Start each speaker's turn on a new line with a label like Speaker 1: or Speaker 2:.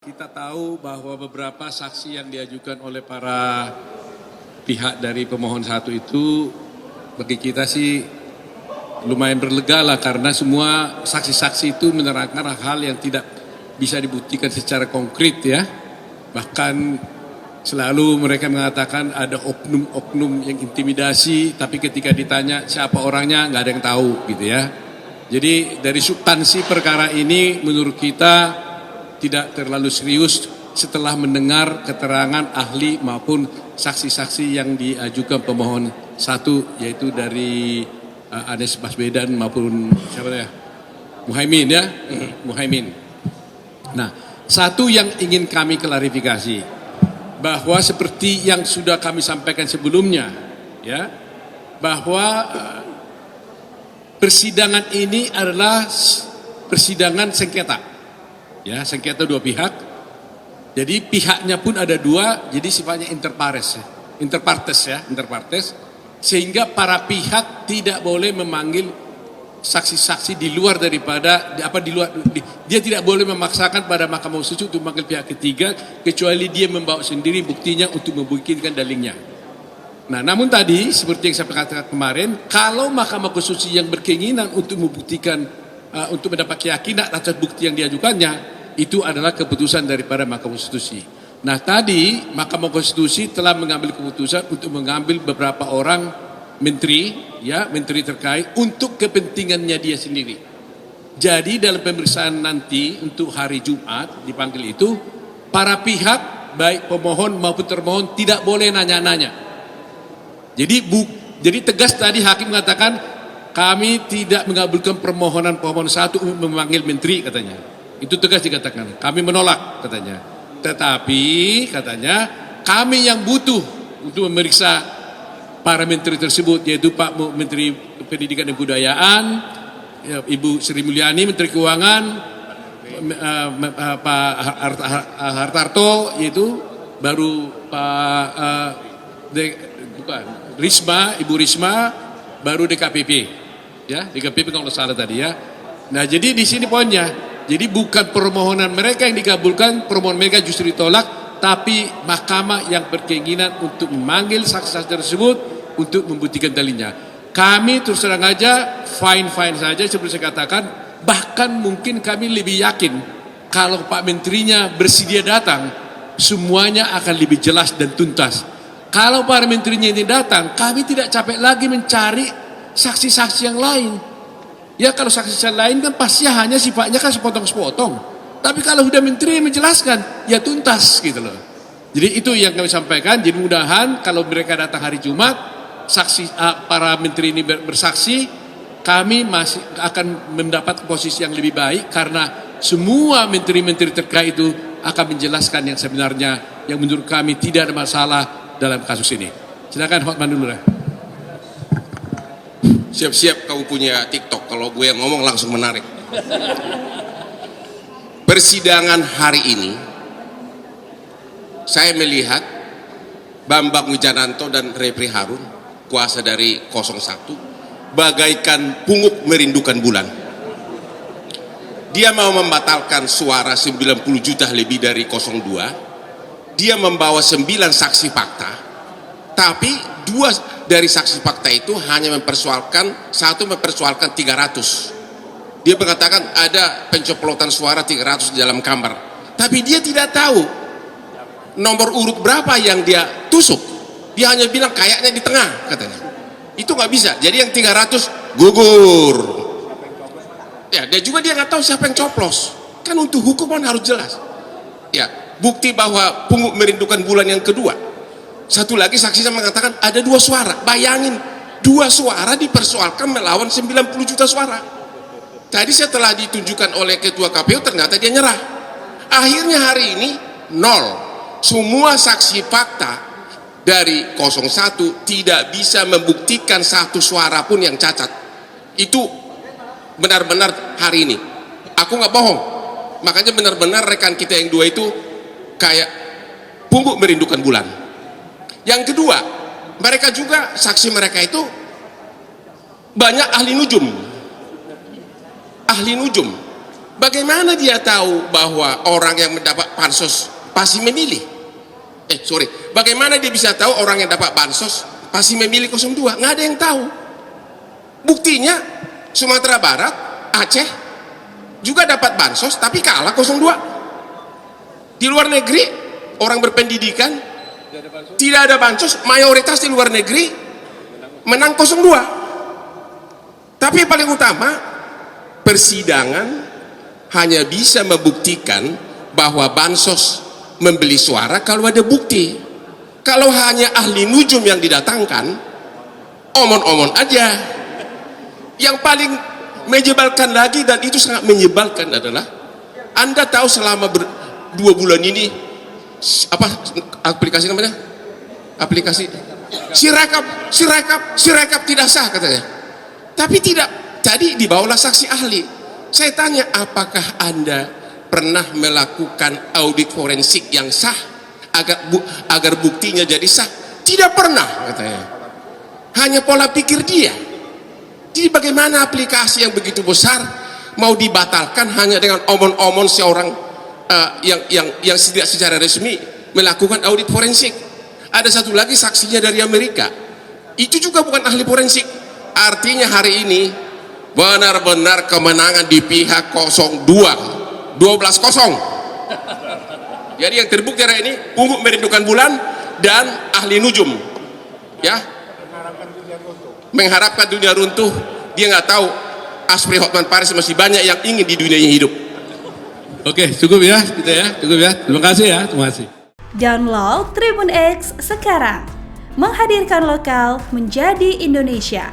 Speaker 1: Kita tahu bahwa beberapa saksi yang diajukan oleh para pihak dari pemohon satu itu bagi kita sih lumayan berlega lah, karena semua saksi-saksi itu menerangkan hal yang tidak bisa dibuktikan secara konkret ya. Bahkan selalu mereka mengatakan ada oknum-oknum yang intimidasi, tapi ketika ditanya siapa orangnya nggak ada yang tahu gitu ya. Jadi dari substansi perkara ini menurut kita tidak terlalu serius setelah mendengar keterangan ahli maupun saksi-saksi yang diajukan pemohon satu, yaitu dari Anies Baswedan maupun siapa ya, Muhaimin ya, Muhaimin. Nah, satu yang ingin kami klarifikasi bahwa seperti yang sudah kami sampaikan sebelumnya ya, bahwa persidangan ini adalah persidangan sengketa. Ya, sengketa dua pihak. Jadi pihaknya pun ada dua, jadi sifatnya interpartes, sehingga para pihak tidak boleh memanggil saksi-saksi di luar daripada dia tidak boleh memaksakan pada Mahkamah Konstitusi untuk memanggil pihak ketiga kecuali dia membawa sendiri buktinya untuk membuktikan dalilnya. Nah, namun tadi seperti yang saya katakan kemarin, kalau Mahkamah Konstitusi yang berkeinginan untuk membuktikan untuk mendapat keyakinan atas bukti yang diajukannya, itu adalah keputusan daripada Mahkamah Konstitusi. Nah, tadi Mahkamah Konstitusi telah mengambil keputusan untuk mengambil beberapa orang menteri terkait untuk kepentingannya dia sendiri. Jadi dalam pemeriksaan nanti untuk hari Jumat dipanggil itu, para pihak baik pemohon maupun termohon tidak boleh nanya-nanya. Jadi tegas tadi hakim mengatakan kami tidak mengabulkan permohonan pemohon satu untuk memanggil menteri, katanya. Itu tegas dikatakan. Kami menolak, katanya. Tetapi katanya kami yang butuh untuk memeriksa para menteri tersebut, yaitu Pak Menteri Pendidikan dan Kebudayaan, Ibu Sri Mulyani Menteri Keuangan, Pak Hartarto, yaitu baru Pak Risma, Ibu Risma, baru DKPP, ya DKPP kalau salah tadi ya. Nah, jadi di sini poinnya. Jadi bukan permohonan mereka yang dikabulkan, permohonan mereka justru ditolak, tapi mahkamah yang berkeinginan untuk memanggil saksi-saksi tersebut untuk membuktikan dalilnya. Kami terus terang aja fine saja seperti saya katakan, bahkan mungkin kami lebih yakin kalau Pak Menterinya bersedia datang, semuanya akan lebih jelas dan tuntas. Kalau para menterinya ini datang, kami tidak capek lagi mencari saksi-saksi yang lain. Ya, kalau saksi-saksi lain kan pasti hanya sifatnya kan sepotong-sepotong. Tapi kalau sudah menteri menjelaskan, ya tuntas gitu loh. Jadi itu yang kami sampaikan. Jadi mudahan kalau mereka datang hari Jumat, saksi para menteri ini bersaksi, kami masih akan mendapat posisi yang lebih baik karena semua menteri-menteri terkait itu akan menjelaskan yang sebenarnya, yang menurut kami tidak ada masalah dalam kasus ini. Silakan Hotman dulu lah.
Speaker 2: Siap-siap kamu punya TikTok, kalau gue yang ngomong langsung menarik. Persidangan hari ini saya melihat Bambang Wijananto dan Refri Harun, kuasa dari 01, bagaikan pungut merindukan bulan. Dia mau membatalkan suara 90 juta lebih dari 02. Dia membawa 9 saksi fakta, tapi 2 dari saksi fakta itu hanya satu mempersoalkan 300. Dia mengatakan ada pencoplotan suara 300 di dalam kamar, tapi dia tidak tahu nomor urut berapa yang dia tusuk. Dia hanya bilang kayaknya di tengah, katanya. Itu nggak bisa. Jadi yang 300 gugur. Ya, dan juga dia nggak tahu siapa yang coplos. Kan untuk hukuman harus jelas. Ya, bukti bahwa pungut merindukan bulan yang kedua. Satu lagi saksinya mengatakan ada 2 suara. Bayangin, 2 suara dipersoalkan melawan 90 juta suara. Tadi setelah ditunjukkan oleh ketua KPU ternyata dia nyerah. Akhirnya hari ini 0. Semua saksi fakta dari 01 tidak bisa membuktikan 1 suara pun yang cacat. Itu benar-benar hari ini. Aku nggak bohong. Makanya benar-benar rekan kita yang 2 itu kayak pungut merindukan bulan. Yang kedua, mereka juga, saksi mereka itu banyak ahli nujum. Bagaimana dia tahu bahwa orang yang mendapat bansos pasti memilih? Bagaimana dia bisa tahu orang yang dapat bansos pasti memilih 02? Nggak ada yang tahu. Buktinya Sumatera Barat, Aceh juga dapat bansos tapi kalah 02. Di luar negeri orang berpendidikan tidak ada bansos, mayoritas di luar negeri menang 02. Tapi yang paling utama, persidangan hanya bisa membuktikan bahwa bansos membeli suara kalau ada bukti. Kalau hanya ahli nujum yang didatangkan, omon-omon aja. Yang paling menyebalkan lagi, dan itu sangat menyebalkan, adalah Anda tahu selama 2 bulan ini apa aplikasi namanya? Aplikasi Sirekap tidak sah katanya. Tapi tidak, tadi dibawalah saksi ahli. Saya tanya, apakah Anda pernah melakukan audit forensik yang sah agar buktinya jadi sah? Tidak pernah katanya. Hanya pola pikir dia. Jadi bagaimana aplikasi yang begitu besar mau dibatalkan hanya dengan omon-omon seorang yang tidak secara resmi melakukan audit forensik? Ada satu lagi saksinya dari Amerika, itu juga bukan ahli forensik. Artinya hari ini benar-benar kemenangan di pihak 02, 12-0. Jadi yang terbukti hari ini Ungu Merindukan Bulan dan ahli nujum, ya, mengharapkan dunia runtuh. Dia nggak tahu Asri Hotman Paris masih banyak yang ingin di dunia yang hidup.
Speaker 1: Oke, cukup ya, kita ya, cukup ya. Terima kasih ya, terima kasih.
Speaker 3: Download Tribun X sekarang, menghadirkan lokal menjadi Indonesia.